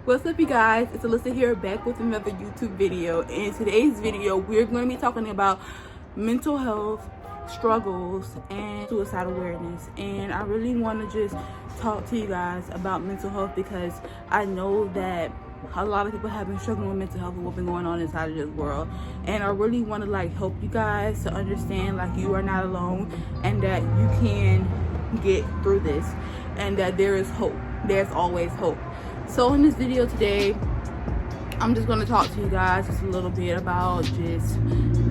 What's up, you guys? It's Alyssa here, back with another YouTube video. In today's video, we're going to be talking about mental health struggles and suicide awareness. And I really want to just talk to you guys about mental health because I know that a lot of people have been struggling with mental health and what's been going on inside of this world. And I really want to help you guys to understand you are not alone and that you can get through this and that there is hope. There's always hope. So in this video today, I'm just going to talk to you guys just a little bit about just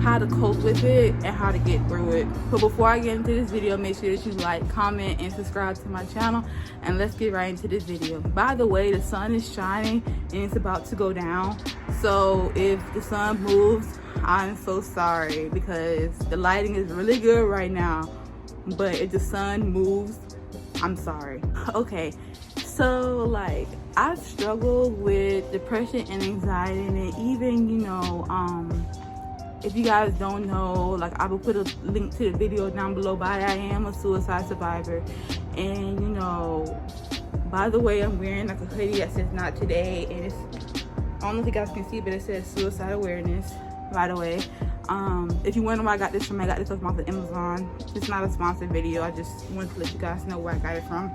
how to cope with it and how to get through it. But before I get into this video, make sure that you like, comment, and subscribe to my channel. And let's get right into this video. By the way, the sun is shining and it's about to go down. So if the sun moves, I'm so sorry because the lighting is really good right now. But if the sun moves, I'm sorry. Okay. So I've struggled with depression and anxiety, and even if you guys don't know, I will put a link to the video down below, but I am a suicide survivor. And by the way, I'm wearing a hoodie that says "Not Today," and it's, I don't know if you guys can see, but it says suicide awareness, by the way. If you wonder where I got this from, I got this off of Amazon. It's not a sponsored video, I just wanted to let you guys know where I got it from.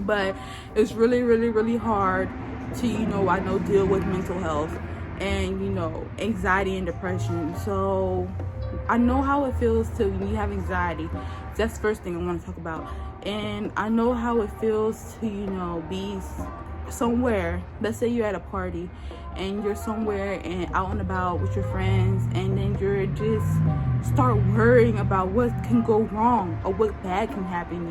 But it's really hard to I know deal with mental health and anxiety and depression. So I know how it feels to when you have anxiety. That's the first thing I want to talk about. And I know how it feels to be somewhere. Let's say you're at a party and you're somewhere and out and about with your friends, and then you're just start worrying about what can go wrong or what bad can happen,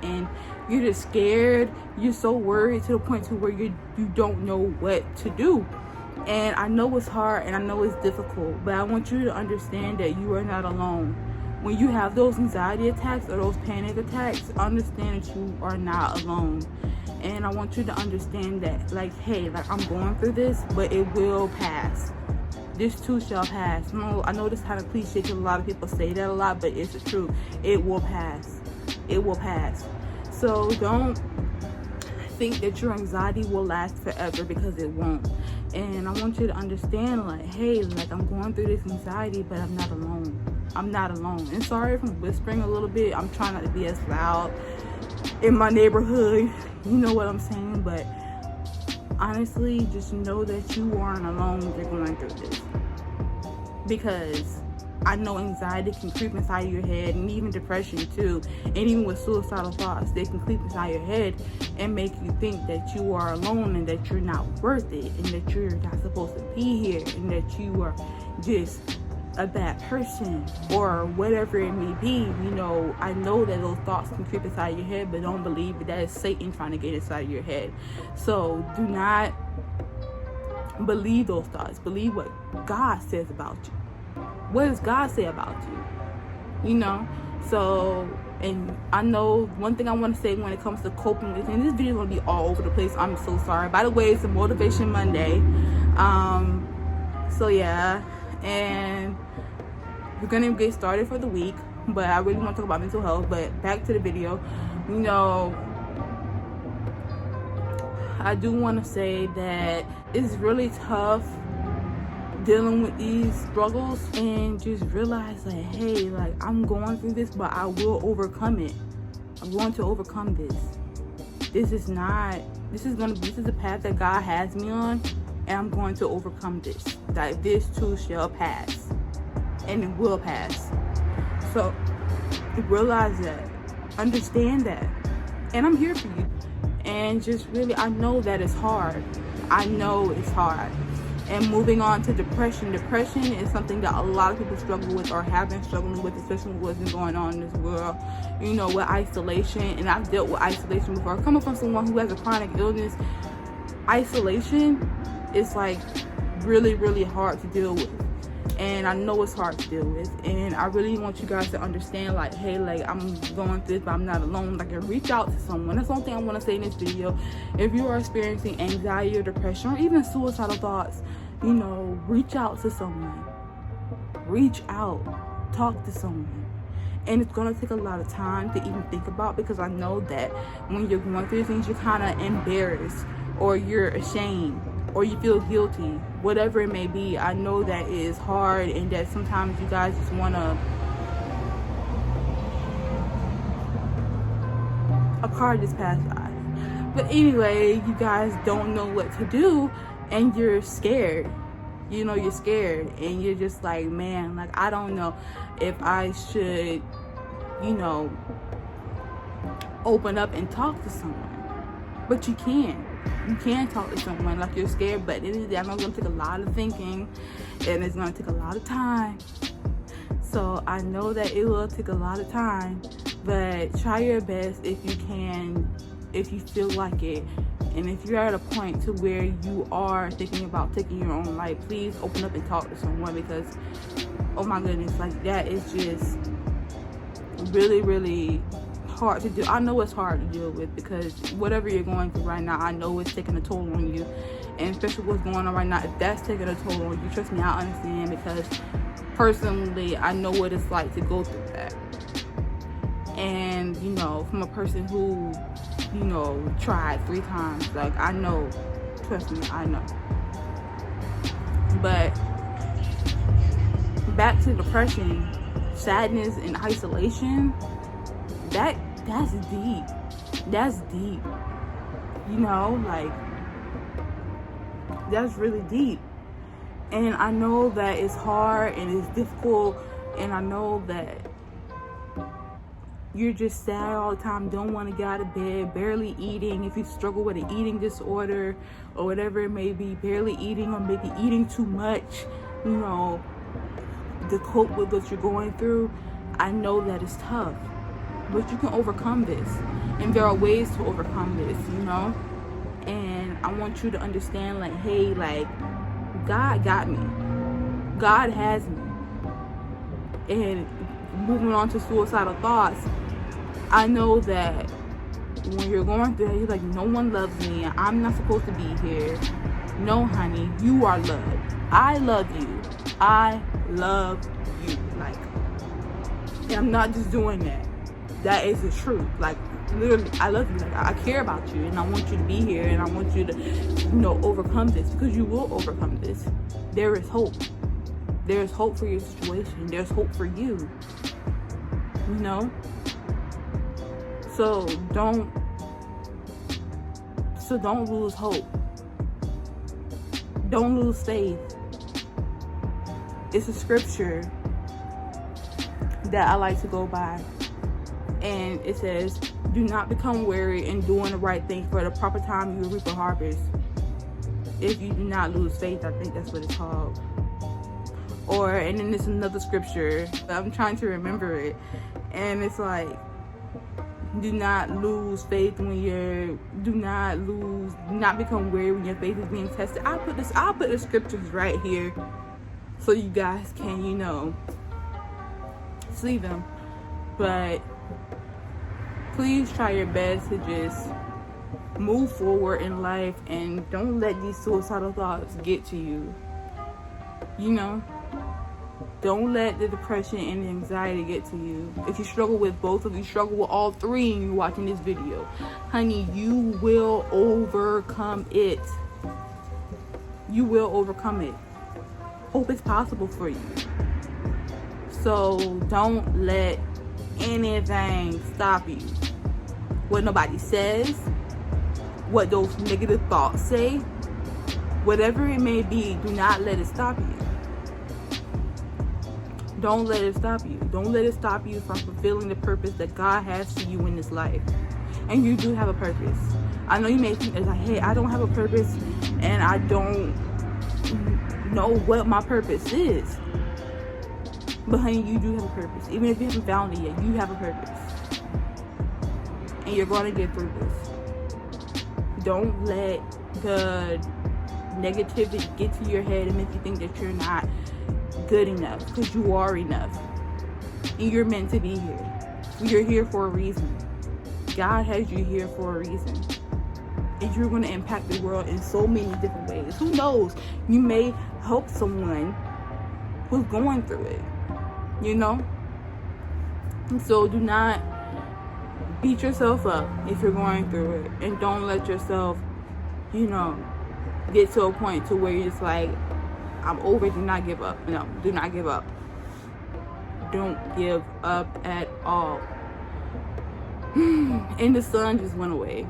and you're just scared. You're so worried to the point to where you don't know what to do. And I know it's hard and I know it's difficult, but I want you to understand that you are not alone. When you have those anxiety attacks or those panic attacks, understand that you are not alone. And I want you to understand that, hey, I'm going through this, but it will pass. This too shall pass. I know this kind of cliche because a lot of people say that a lot, but it's the truth. It will pass. It will pass. So don't think that your anxiety will last forever, because it won't. And I want you to understand, hey, I'm going through this anxiety, but I'm not alone. I'm not alone. And sorry if I'm whispering a little bit. I'm trying not to be as loud in my neighborhood. You know what I'm saying? But honestly, just know that you aren't alone when you're going through this. Because I know anxiety can creep inside of your head, and even depression too, and even with suicidal thoughts, they can creep inside your head and make you think that you are alone and that you're not worth it and that you're not supposed to be here and that you are just a bad person or whatever it may be. I know that those thoughts can creep inside your head, but don't believe that is Satan trying to get inside of your head. So do not believe those thoughts. Believe what God says about you. What does God say about you? So, and I know one thing I want to say when it comes to coping with, and this video is going to be all over the place, I'm so sorry. By the way, it's a Motivation Monday. So yeah, and we're going to get started for the week, but I really want to talk about mental health. But back to the video. I do want to say that it's really tough dealing with these struggles, and just realize hey, I'm going through this, but I will overcome it. I'm going to overcome this. This is a path that God has me on, and I'm going to overcome this. This too shall pass, and it will pass. So realize that, understand that, and I'm here for you. And just really, I know that it's hard. I know it's hard. And moving on to depression. Depression is something that a lot of people struggle with or have been struggling with, especially with what's been going on in this world. With isolation. And I've dealt with isolation before. Coming from someone who has a chronic illness, isolation is really hard to deal with. And I know it's hard to deal with. And I really want you guys to understand, hey, I'm going through this, but I'm not alone. Reach out to someone. That's the only thing I want to say in this video. If you are experiencing anxiety or depression or even suicidal thoughts, reach out to someone. Reach out. Talk to someone. And it's going to take a lot of time to even think about, because I know that when you're going through things, you're kind of embarrassed or you're ashamed, or you feel guilty, whatever it may be. I know that it is hard, and that sometimes you guys just want to... A car just passed by. But anyway, you guys don't know what to do, and you're scared. You know, you're scared, and you're just like, man, like, I don't know if I should, you know, open up and talk to someone. But you can. You can talk to someone, like, you're scared, but I know it's going to take a lot of thinking, and it's going to take a lot of time. So I know that it will take a lot of time, but try your best if you can, if you feel like it. And if you're at a point to where you are thinking about taking your own life, please open up and talk to someone, because, oh my goodness, like, that is just really, really hard to do. I know it's hard to deal with, because whatever you're going through right now, I know it's taking a toll on you. And especially what's going on right now, if that's taking a toll on you, trust me, I understand, because personally, I know what it's like to go through that. And, you know, from a person who, you know, tried 3 times, like, I know, trust me, I know. But back to depression, sadness, and isolation, that's deep. That's deep. You know, like, that's really deep. And I know that it's hard and it's difficult, and I know that you're just sad all the time, don't want to get out of bed, barely eating. If you struggle with an eating disorder or whatever it may be, barely eating, or maybe eating too much, you know, to cope with what you're going through, I know that it's tough, but you can overcome this, and there are ways to overcome this, you know. And I want you to understand, like, hey, like, God got me, God has me. And moving on to suicidal thoughts, I know that when you're going through that, you're like, no one loves me, I'm not supposed to be here. No, honey, you are loved. I love you. I love you. Like, and I'm not just doing that. That is the truth. Like, literally, I love you. Like, I care about you, and I want you to be here, and I want you to, you know, overcome this, because you will overcome this. There is hope. There's hope for your situation. There's hope for you. You know? So don't lose hope. Don't lose faith. It's a scripture that I like to go by. And it says, do not become weary in doing the right thing, for the proper time you will reap a harvest. If you do not lose faith, I think that's what it's called. And then there's another scripture, I'm trying to remember it, and it's like, do not lose faith when do not become weary when your faith is being tested. I'll put the scriptures right here so you guys can, you know, see them. But please try your best to just move forward in life, and don't let these suicidal thoughts get to you. You know, don't let the depression and the anxiety get to you. If you struggle with both, if you struggle with all 3 and you're watching this video, honey, you will overcome it. You will overcome it. Hope is possible for you. So don't let anything stop you. What nobody says, what those negative thoughts say, whatever it may be, do not let it stop you. Don't let it stop you. Don't let it stop you from fulfilling the purpose that God has for you in this life. And you do have a purpose. I know you may think it's like, hey, I don't have a purpose, and I don't know what my purpose is. But honey, you do have a purpose. Even if you haven't found it yet, you have a purpose. And you're going to get through this. Don't let the negativity get to your head and make you think that you're not good enough, because you are enough. And you're meant to be here. You're here for a reason. God has you here for a reason. And you're going to impact the world in so many different ways. Who knows? You may help someone who's going through it. You know? And so do not beat yourself up if you're going through it. And don't let yourself you know, get to a point to where you're just like, I'm over it. Do not give up. No, do not give up. Don't give up at all. And the sun just went away.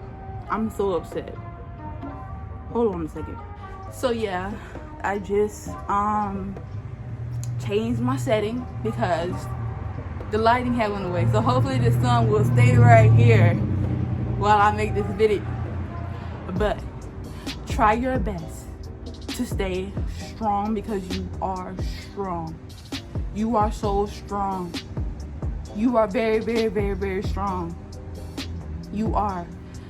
I'm so upset. Hold on a second. So yeah, I just changed my setting because the lighting had went away. So hopefully the sun will stay right here while I make this video. But try your best to stay strong, because you are strong. You are so strong. You are very, very, very, very strong. You are.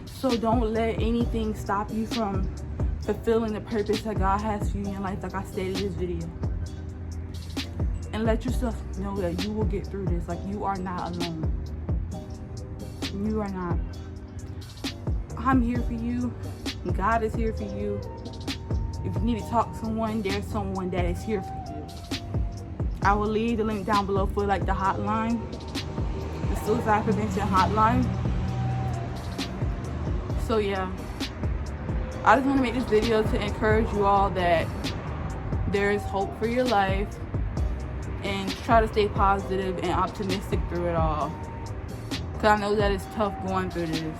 So don't let anything stop you from fulfilling the purpose that God has for you in your life, like I said in this video. And let yourself know that you will get through this. Like, you are not alone. You are not. I'm here for you. God is here for you. If you need to talk to someone, there's someone that is here for you. I will leave the link down below for like the hotline, the suicide prevention hotline. So yeah, I just want to make this video to encourage you all that there is hope for your life, and try to stay positive and optimistic through it all, because I know that it's tough going through this.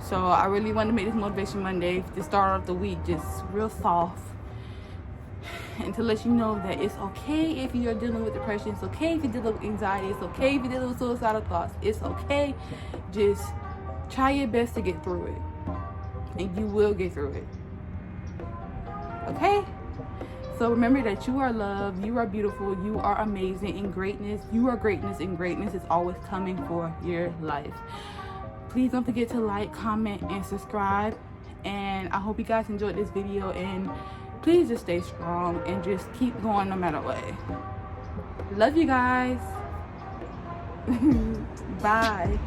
So I really want to make this Motivation Monday to start off the week just real soft, and to let you know that it's okay if you're dealing with depression. It's okay if you're dealing with anxiety. It's okay if you're dealing with suicidal thoughts. It's okay. Just try your best to get through it, and you will get through it. Okay? So remember that you are loved, you are beautiful, you are amazing, and greatness. You are greatness, and greatness is always coming for your life. Please don't forget to like, comment, and subscribe. And I hope you guys enjoyed this video, and please just stay strong and just keep going no matter what. Love you guys. Bye.